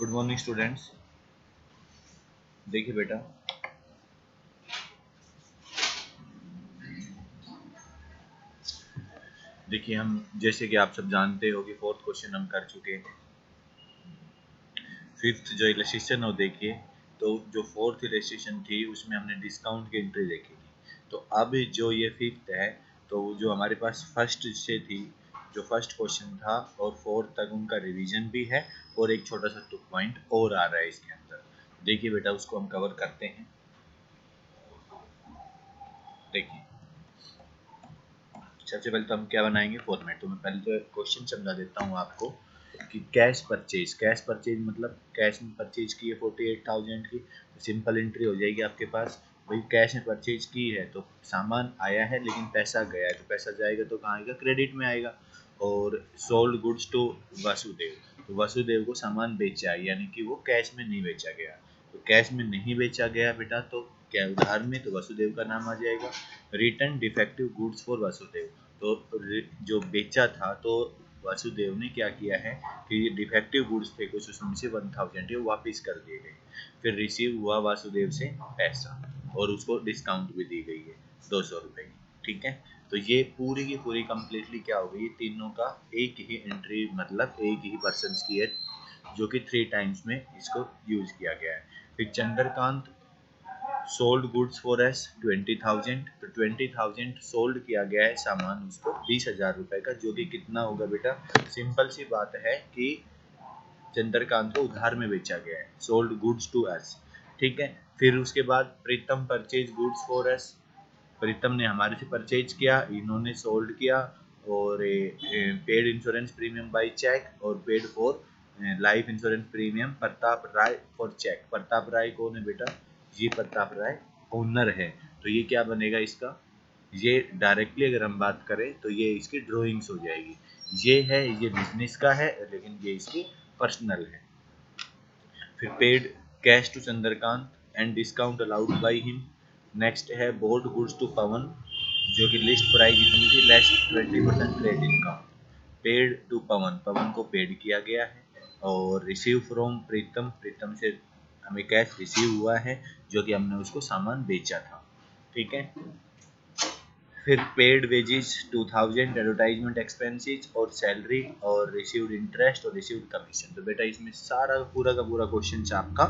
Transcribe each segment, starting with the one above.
Good morning students. देखिए बेटा, देखिए हम जैसे कि आप सब जानते हो कि फोर्थ क्वेश्चन हम कर चुके हैं। फिफ्थ जो इलस्ट्रेशन हो, देखिए तो जो फोर्थ इलस्ट्रेशन थी उसमें हमने डिस्काउंट की एंट्री देखी थी। तो अब जो ये फिफ्थ है, तो जो हमारे पास फर्स्ट से थी, जो फर्स्ट क्वेश्चन था और फोर्थ तक उनका रिवीजन भी है और एक छोटा सा टू पॉइंट और आ रहा है इसके अंदर। देखिए बेटा, उसको हम कवर करते हैं। देखिए सबसे पहले तो हम क्या बनाएंगे, फॉर्मेट। तो मैं पहले तो क्वेश्चन समझा देता हूँ आपको कि कैश परचेज मतलब कैश में परचेज की है 48,000 की। सिंपल एंट्री हो जाएगी आपके पास। भाई कैश में परचेज की है तो सामान आया है लेकिन पैसा गया है, तो पैसा जाएगा तो कहाँ आएगा, क्रेडिट में आएगा। और सोल्ड गुड्स टू वासुदेव, तो वासुदेव को सामान बेचा है, यानी कि वो कैश में नहीं बेचा गया। तो कैश में नहीं बेचा गया बेटा, तो क्या उधार में, तो वासुदेव का नाम आ जाएगा। Return defective goods for Vasudev, तो जो बेचा था तो वासुदेव ने क्या किया है कि ये डिफेक्टिव गुड्स थे कुछ, उसमें से 1000 ये वापस कर दिए गए। फिर रिसीव हुआ वासुदेव से पैसा और उसको डिस्काउंट भी दी गई है 200 रुपये की। ठीक है, तो ये पूरी की पूरी कंप्लीटली क्या हो गई, तीनों का एक ही एंट्री, मतलब एक ही पर्सन की है, जो कि 3 टाइम्स में इसको यूज किया गया है। फिर Chandrakant sold goods for S 20,000, तो 20,000 सोल्ड किया गया है सामान उसको 20,000 रुपए का, जो कि कितना होगा बेटा, सिंपल सी बात है कि चंद्रकांत को उधार में बेचा गया है, सोल्ड गुड्स टू एस। ठीक है, फिर उसके बाद Pritam purchase goods for S, Pritam ने हमारे से परचेज किया, इन्होंने सोल्ड किया। और paid insurance premium by cheque और paid for life insurance premium Pratap Rai for cheque. Pratap Rai कौन है बेटा, ये प्रताप राय ओनर है। तो ये क्या बनेगा इसका, ये डायरेक्टली अगर हम बात करें तो ये इसकी ड्राइंग्स हो जाएगी। ये है, ये बिजनेस का है लेकिन ये इसकी पर्सनल है। फिर paid cash to Chandrakant and discount allowed by him. Next है बोर्ड गुड्स टू पवन, जो कि लिस्ट प्राइस जितनी थी less 20% trade discount. Paid to Pavan, Pavan को पेड किया गया है। और रिसीव फ्रॉम प्रीतम, प्रीतम से हमें कैश रिसीव हुआ है, जो कि हमने उसको सामान बेचा था। ठीक है, फिर पेड वेजेस 2000, एडवर्टाइजमेंट एक्सपेंसेस और सैलरी और रिसीव्ड इंटरेस्ट और रिसीव्ड कमीशन। तो बेटा इसमें सारा पूरा का पूरा क्वेश्चन आपका,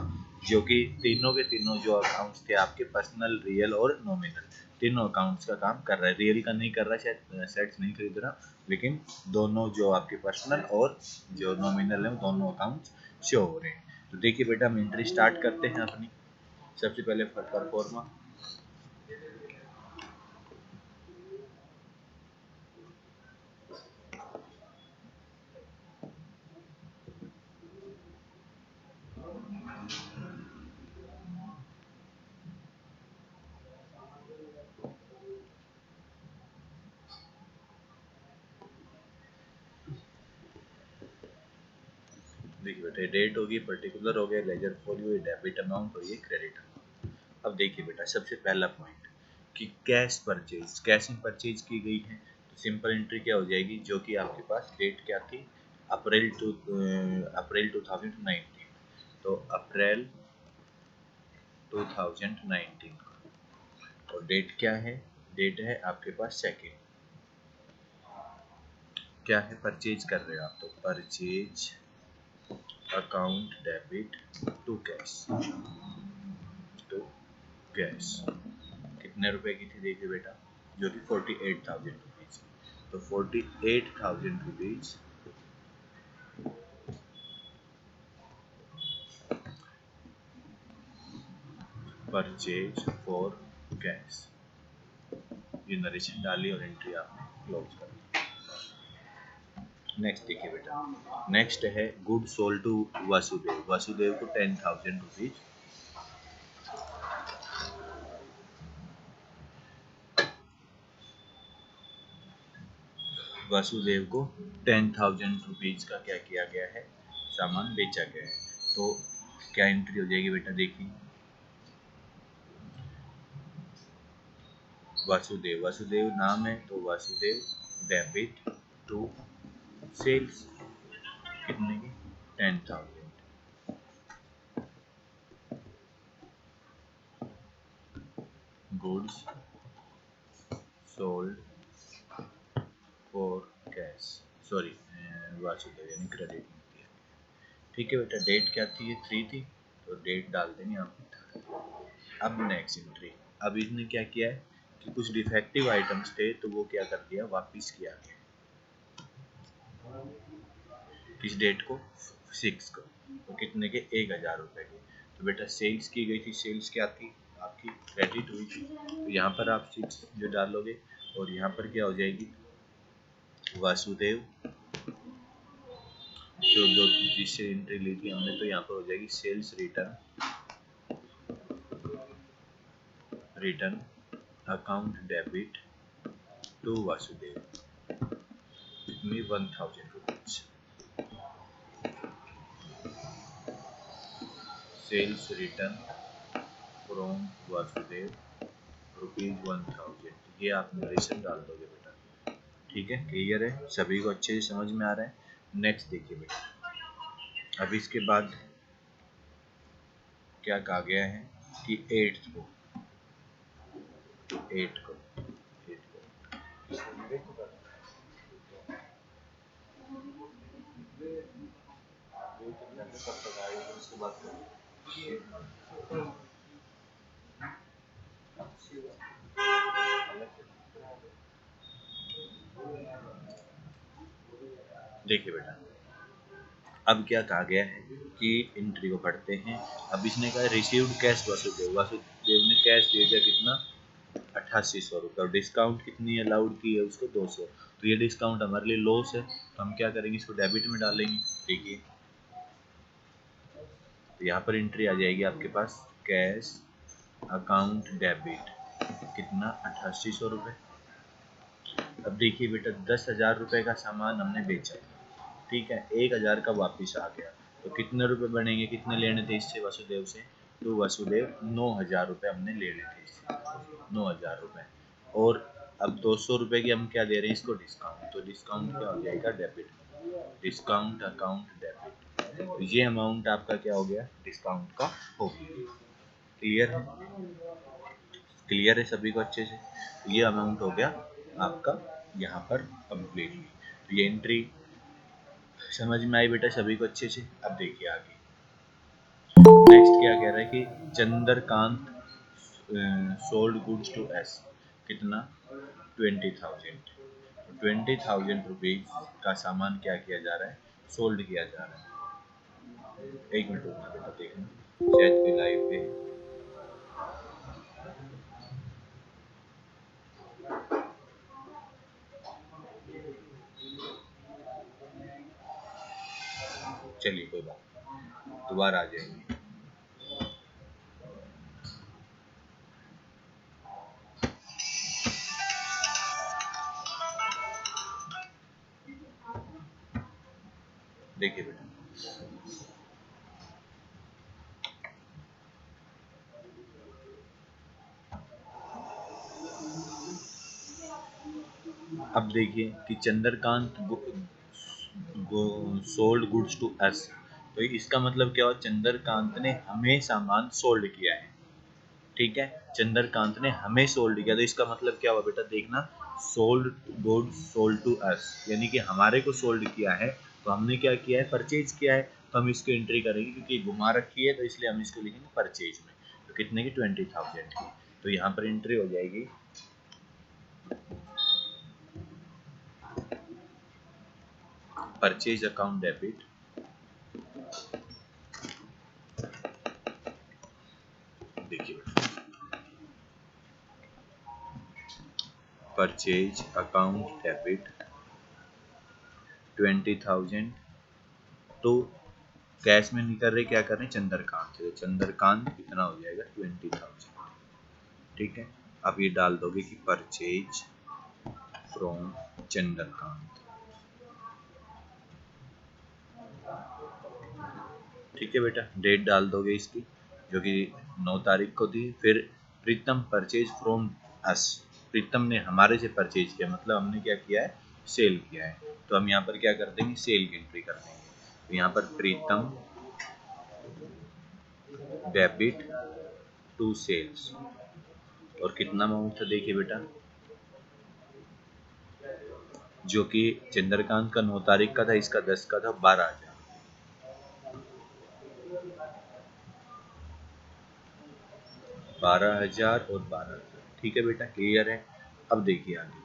जो कि तीनों के तीनों जो अकाउंट्स थे आपके, पर्सनल, रियल और नॉमिनल, तीनों अकाउंट्स का काम कर रहा है। रियल का नहीं कर रहा, शायद सेट्स नहीं खरीद रहा, लेकिन दोनों जो आपके पर्सनल और जो नॉमिनल है वो दोनों अकाउंट्स शो हो रहे हैं। तो देखिए बेटा, हम एंट्री स्टार्ट करते हैं अपनी। सबसे पहले परफॉर्मा। देखिए बेटा, डेट होगी, पर्टिकुलर हो गया, लेजर फोलियो, डेबिट अमाउंट और ये क्रेडिट अमाउंट। अब देखिए बेटा, सबसे पहला पॉइंट कि कैश परचेज, कैश में परचेज की गई है, तो सिंपल एंट्री क्या हो जाएगी, जो कि आपके पास डेट क्या थी, अप्रैल 2019। तो अप्रैल 2019 और डेट क्या है, डेट है आपके पास सेकेंड। क्या है, परचेज कर रहे हो आप, तो purchase account debit to cash, to cash. कितने रुपए की थी, देखिए बेटा, जो कि 48,000 रुपीज। तो 48,000 रुपीज परचेज फॉर कैश। ये नरेशन डाली और एंट्री आपने क्लोज कर दी। नेक्स्ट देखिए बेटा, नेक्स्ट है good sold to Vasudev, Vasudev को 10,000 रुपीज, वासुदेव को 10,000 रुपीज का क्या किया गया है, सामान बेचा गया है। तो क्या एंट्री हो जाएगी बेटा, देखिए वासुदेव, वासुदेव नाम है तो वासुदेव डेबिट टू सेल्स, कितने की, 10,000। Goods sold for cash, sorry Vasudev यानी क्रेडिट में दिया। ठीक है बेटा, डेट क्या थी, ये 3 थी, तो डेट डाल देंगे आप। अब नेक्स्ट एंट्री, अब इसने क्या किया है कि कुछ डिफेक्टिव आइटम्स थे तो वो क्या कर दिया, वापस किया गया। किस डेट को, 6 को, तो कितने के, 1000 रुपये के। तो बेटा सेल्स की गई थी, सेल्स क्या थी आपकी, क्रेडिट हुई थी, तो यहाँ पर आप 6 जो डालोगे और यहाँ पर क्या हो जाएगी, वासुदेव जो दो जिससे एंट्री ली थी हमने, तो यहाँ पर हो जाएगी sales return account debit to Vasudev में 1000 rupees. Sales return from Vasudev ₹1000, ये आप नरेशन डाल दोगे बेटा। ठीक है, क्लियर है, सभी को अच्छे से समझ में आ रहा है। नेक्स्ट देखिए बेटा, अब इसके बाद क्या कहा गया है कि 8 को देखिए बेटा, अब क्या कहा गया है कि एंट्री को पढ़ते हैं। अब इसने कहा रिसीव्ड कैश वासुदेव ने कैश दे दिया कितना, 8800 रुपये, और डिस्काउंट कितनी अलाउड की है उसको, 200। तो ये डिस्काउंट हमारे लिए लॉस है, तो हम क्या करेंगे, इसको डेबिट में डालेंगे। देखिए, तो यहाँ पर एंट्री आ जाएगी आपके पास, कैश अकाउंट डेबिट कितना, 8800 रुपये। अब देखिए बेटा, 10,000 रुपये का सामान हमने बेचा, ठीक है, 1000 का वापिस आ गया, तो कितने रुपए बनेंगे, कितने लेने थे इससे वासुदेव से, तो वासुदेव 9000 रुपये हमने लेने थे इससे, 9000 रुपये। और अब 200 रुपये की हम क्या दे रहे हैं इसको, डिस्काउंट, तो डिस्काउंट क्या हो जाएगा, डेबिट, डिस्काउंट अकाउंट डेबिट। तो ये अमाउंट आपका क्या हो गया, डिस्काउंट का हो गया। क्लियर है, क्लियर है सभी को अच्छे से, ये अमाउंट हो गया आपका यहाँ पर कंप्लीट। ये एंट्री समझ में आई बेटा सभी को अच्छे से। अब देखिए आगे नेक्स्ट क्या कह रहा है कि Chandrakant sold goods to us, कितना, 20,000, 20,000 रुपीज का सामान क्या किया जा रहा है, सोल्ड किया जा रहा है। एक मिनट रुकना बेटा, देखना शायद कोई लाइव पे, चलिए कोई बात, दोबारा आ जाएंगे। देखिए बेटा, अब देखिए कि Chandrakant sold goods to us, तो इसका मतलब क्या हुआ, चंद्रकांत ने हमें सामान सोल्ड किया है। ठीक है, चंद्रकांत ने हमें सोल्ड किया, तो इसका मतलब क्या हुआ बेटा, देखना, sold goods sold to us, यानी कि हमारे को सोल्ड किया है, तो हमने क्या किया है, परचेज किया है, तो हम इसको एंट्री करेंगे क्योंकि घुमा रखी है, तो इसलिए हम इसको लिखेंगे परचेज में। तो कितने की, 20,000 की, तो यहाँ पर एंट्री हो जाएगी परचेज अकाउंट डेबिट, देखिए परचेज अकाउंट डेबिट 20,000, तो कैश में नहीं कर रहे, क्या कर रहे हैं, चंद्रकांत, तो चंद्रकांत कितना हो जाएगा, 20,000। ठीक है, अब ये डाल दोगे कि परचेज फ्रॉम चंद्रकांत। ठीक है बेटा, डेट डाल दोगे इसकी जो कि 9 तारीख को थी। फिर प्रीतम परचेज फ्रॉम अस, प्रीतम ने हमारे से परचेज किया, मतलब हमने क्या किया है, सेल किया है, तो हम यहाँ पर क्या कर देंगे, सेल की एंट्री कर देंगे। तो यहाँ पर प्रीतम डेबिट टू सेल्स, और कितना अमाउंट था देखिए बेटा, जो कि चंद्रकांत का 9 तारीख का था, इसका 10 का था, 12,000। 12,000 और 12,000, ठीक है बेटा, क्लियर है। अब देखिए आगे,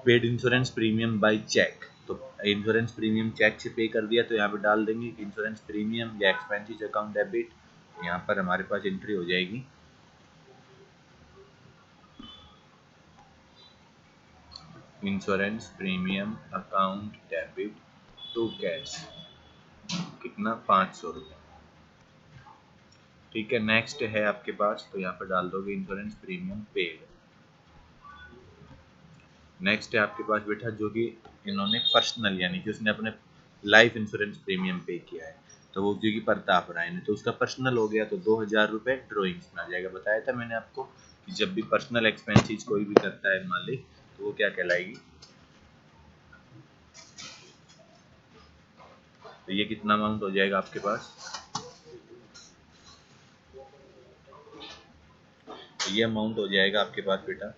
paid insurance premium by cheque. तो इंश्योरेंस प्रीमियम चेक से पे कर दिया, तो यहाँ पे डाल देंगे कि इंश्योरेंस प्रीमियम या एक्सपेंसेस अकाउंट डेबिट। यहाँ पर हमारे पास एंट्री हो जाएगी insurance premium account debit to cash, कितना 500 रुपये। ठीक है, नेक्स्ट है आपके पास, तो यहाँ पर डाल दोगे इंश्योरेंस प्रीमियम पेड। नेक्स्ट है आपके पास बेटा, जो कि इन्होंने पर्सनल यानी कि उसने अपने लाइफ इंश्योरेंस प्रीमियम पे किया है, तो वो जो कि प्रताप राय ने, तो उसका पर्सनल हो गया, तो 2,000 रुपये ड्रॉइंग्स में आ जाएगा। बताया था मैंने आपको कि जब भी पर्सनल एक्सपेंसेस कोई भी करता है मालिक, तो वो क्या कहलाएगी। तो ये कितना अमाउंट हो जाएगा आपके पास, तो ये अमाउंट हो जाएगा आपके पास बेटा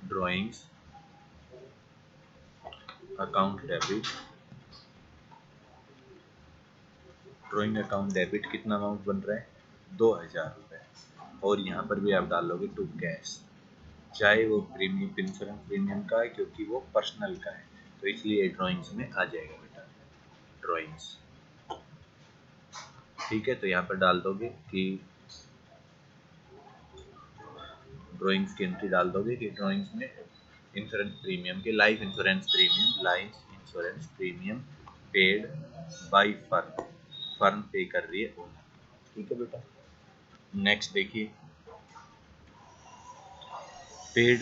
drawings account debit, drawing account debit कितना अमाउंट बन रहा है, 2,000 रुपये। और यहाँ पर भी आप डालोगे टू कैश, चाहे वो प्रीमियम इंश्योरेंस प्रीमियम का है, क्योंकि वो पर्सनल का है, तो इसलिए ड्राइंग्स में आ जाएगा बेटा, ड्राइंग्स। ठीक है, तो यहाँ पर डाल दोगे कि ड्राइंग्स की एंट्री डाल दोगे कि ड्राइंग्स में इंश्योरेंस प्रीमियम के life insurance premium paid by firm, firm पे कर रही है ओनर। ठीक है बेटा, नेक्स्ट देखिए, पेड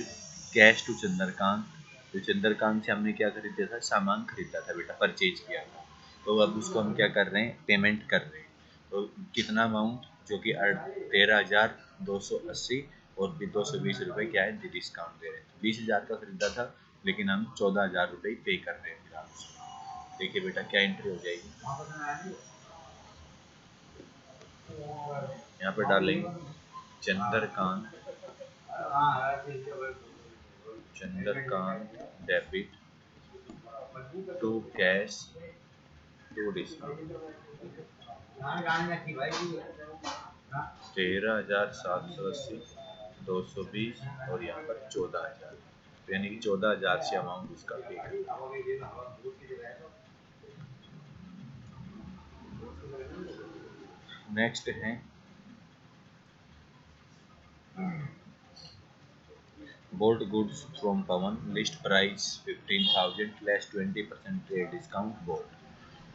कैश टू चंद्रकांत। तो चंद्रकांत से हमने क्या खरीदा था, सामान खरीदा था बेटा, परचेज किया था, तो अब उसको हम क्या कर रहे हैं, पेमेंट कर रहे हैं। तो कितना अमाउंट, जो कि 13,280, और फिर 220 रुपये क्या है डिस्काउंट दे रहे हैं। 20,000 का खरीदा था, लेकिन हम 14,000 रुपये पे कर रहे हैं फिलहाल उसको। देखिए बेटा क्या एंट्री हो जाएगी, यहाँ पर डालेंगे Chandrakant, Chandrakant debit to cash to discount, 13,780, 220 और यहाँ पर 14,000, तो यानी कि 14,000 से अमाउंट उसका पे करना। नेक्स्ट है bolt goods from Pawan, list price 15,000 less 20% trade discount bolt.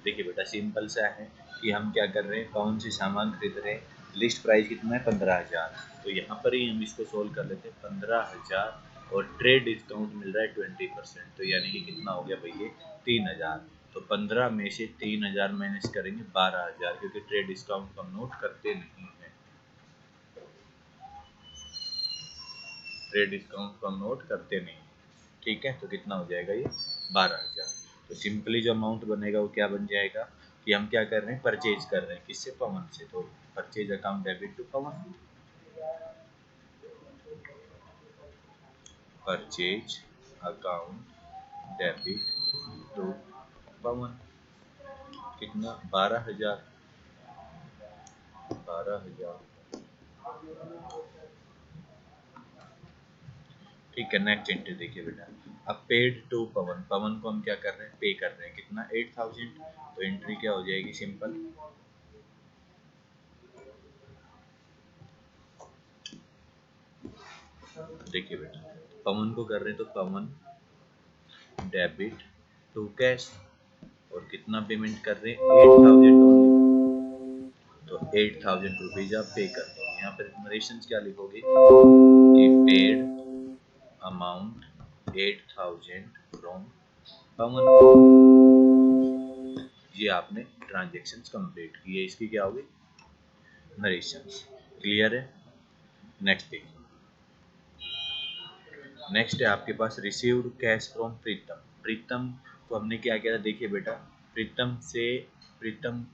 देखिए बेटा सिंपल सा है कि हम क्या कर रहे हैं, पवन से सामान खरीद रहे हैं, लिस्ट प्राइस कितना है 15,000, तो यहाँ पर ही हम इसको सोल्व कर लेते हैं, 15,000 और ट्रेड डिस्काउंट मिल रहा है 20%, तो यानी कि कितना हो गया भैया 3,000। तो 15 में से 3,000 माइनस करेंगे 12,000, क्योंकि ट्रेड डिस्काउंट को हम नोट करते नहीं है, ट्रेड डिस्काउंट को हम नोट करते नहीं। ठीक है, तो कितना हो जाएगा ये 12,000। तो सिंपली जो अमाउंट बनेगा वो क्या बन जाएगा कि हम क्या कर रहे हैं, परचेज कर रहे हैं किससे, पवन से, तो purchase account debit to Pavan, purchase account debit to Pavan, कितना 12,000, 12,000। ठीक है, नेक्स्ट एंट्री देखिए बेटा, अब पेड टू पवन, पवन को हम क्या कर रहे हैं, पे कर रहे हैं कितना 8,000, तो एंट्री क्या हो जाएगी सिंपल, देखिए बेटा पवन को कर रहे हैं, तो पवन डेबिट टू कैश, और कितना पेमेंट कर रहे हैं 8,000 ओनली, तो 8,000 रुपीज आप पे कर दो। यहाँ पर नरेशन क्या लिखोगे कि पेड अमाउंट 8,000 फ्रॉम पवन, ये आपने ट्रांजेक्शन कंप्लीट की है, इसकी क्या होगी नरेशन। क्लियर है। नेक्स्ट देखिए, नेक्स्ट है आपके पास रिसीव्ड कैश फ्रॉम प्रीतम। प्रीतम को हमने क्या किया था, देखिए बेटा, प्रीतम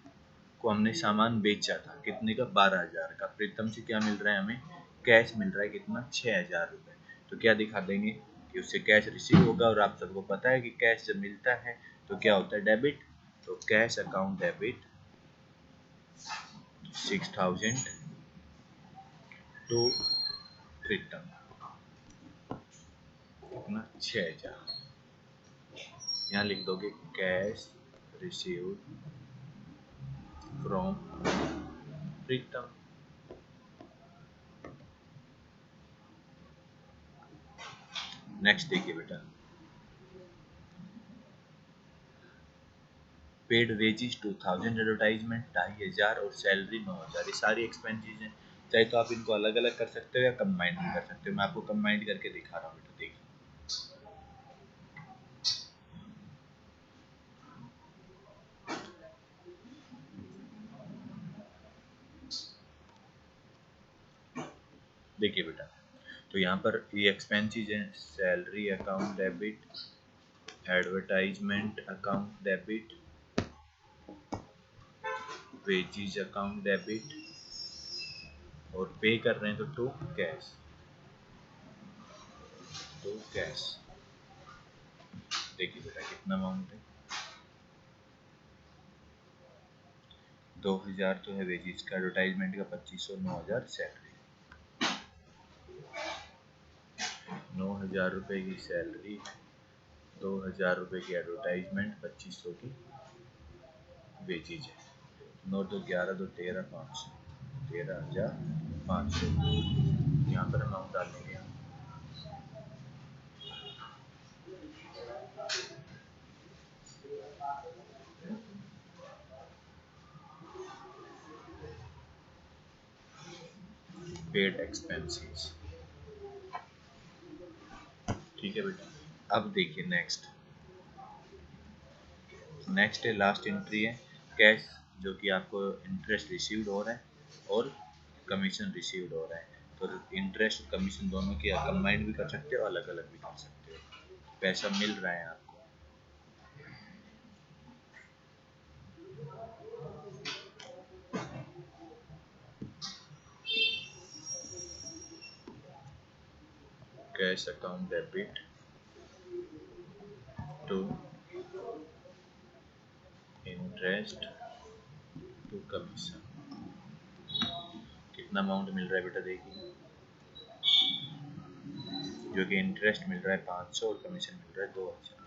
को हमने सामान बेचा था, कितने का, 12,000 का। प्रीतम से क्या मिल रहा है, हमें कैश मिल रहा है, कितना, 6,000 रुपये। तो क्या दिखा देंगे कि उससे कैश रिसीव होगा, और आप सबको पता है कि कैश जब मिलता है तो क्या होता है, डेबिट। तो कैश अकाउंट डेबिट 6,000 टू प्रीतम, कितना, 6,000। यहाँ लिख दोगे cash received from Pritam. Next देखिए बेटा, पेड वेजिज 2,000, एडवर्टाइजमेंट 2,500 और सैलरी 9,000। ये सारी एक्सपेंसेस हैं। चाहे तो आप इनको अलग अलग कर सकते हो या कंबाइंड भी कर सकते हो। मैं आपको कंबाइंड करके दिखा रहा हूँ बेटा, देखिए। देखिए बेटा, तो यहाँ पर ये एक्सपेंसेस हैं, salary account debit, advertisement account debit, wages account debit, और पे कर रहे हैं तो टू कैश। देखिए बेटा कितना अमाउंट है, 2,000 तो है वेजिज का, एडवर्टाइजमेंट का 2,500, 9,000 सैलरी। 9,000 रुपये की सैलरी, 2,000 रुपये की एडवर्टाइजमेंट, 2,500 की वेजिज है। 9 तो 11, 2 13, 500, 13,500। यहाँ पर अमाउंट डालेंगे हम, पेड एक्सपेंसेस। ठीक है बेटा। अब देखिए नेक्स्ट है, लास्ट एंट्री है, कैश, जो कि आपको इंटरेस्ट रिसीव्ड हो रहा है और कमीशन रिसीव्ड हो रहा है। तो इंटरेस्ट और कमीशन दोनों की कंबाइंड भी कर सकते हो, अलग अलग भी कर सकते हो। पैसा मिल रहा है आपको, cash account debit to interest to commission. कितना अमाउंट मिल रहा है बेटा, देखिए, जो कि इंटरेस्ट मिल रहा है 500 और कमीशन मिल रहा है 2,000।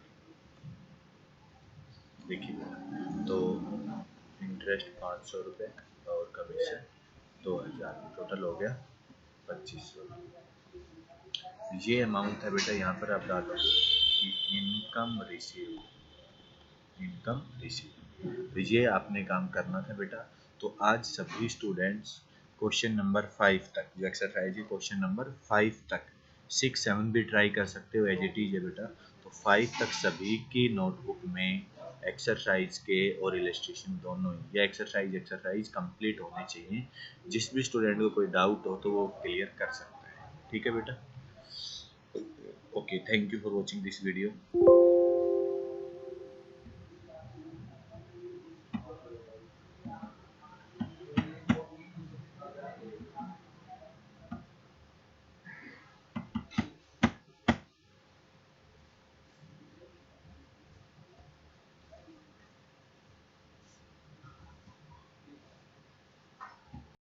देखिए, तो इंटरेस्ट 500 रुपये और कमीशन 2,000, टोटल हो गया 2,500। ये अमाउंट है बेटा, यहाँ पर आप डालोगे कि इनकम रिसीव। तो ये आपने काम करना था बेटा। तो आज सभी स्टूडेंट्स क्वेश्चन नंबर 5 तक, जो एक्सरसाइज है क्वेश्चन नंबर 5 तक, 6 7 भी ट्राई कर सकते हो, एज इट इज है बेटा। तो 5 तक सभी की नोटबुक में एक्सरसाइज के और इलस्ट्रेशन दोनों ही, या एक्सरसाइज कंप्लीट होने चाहिए। जिस भी स्टूडेंट को कोई डाउट हो तो वो क्लियर कर सकता है। ठीक है बेटा। Okay, thank you for watching this video.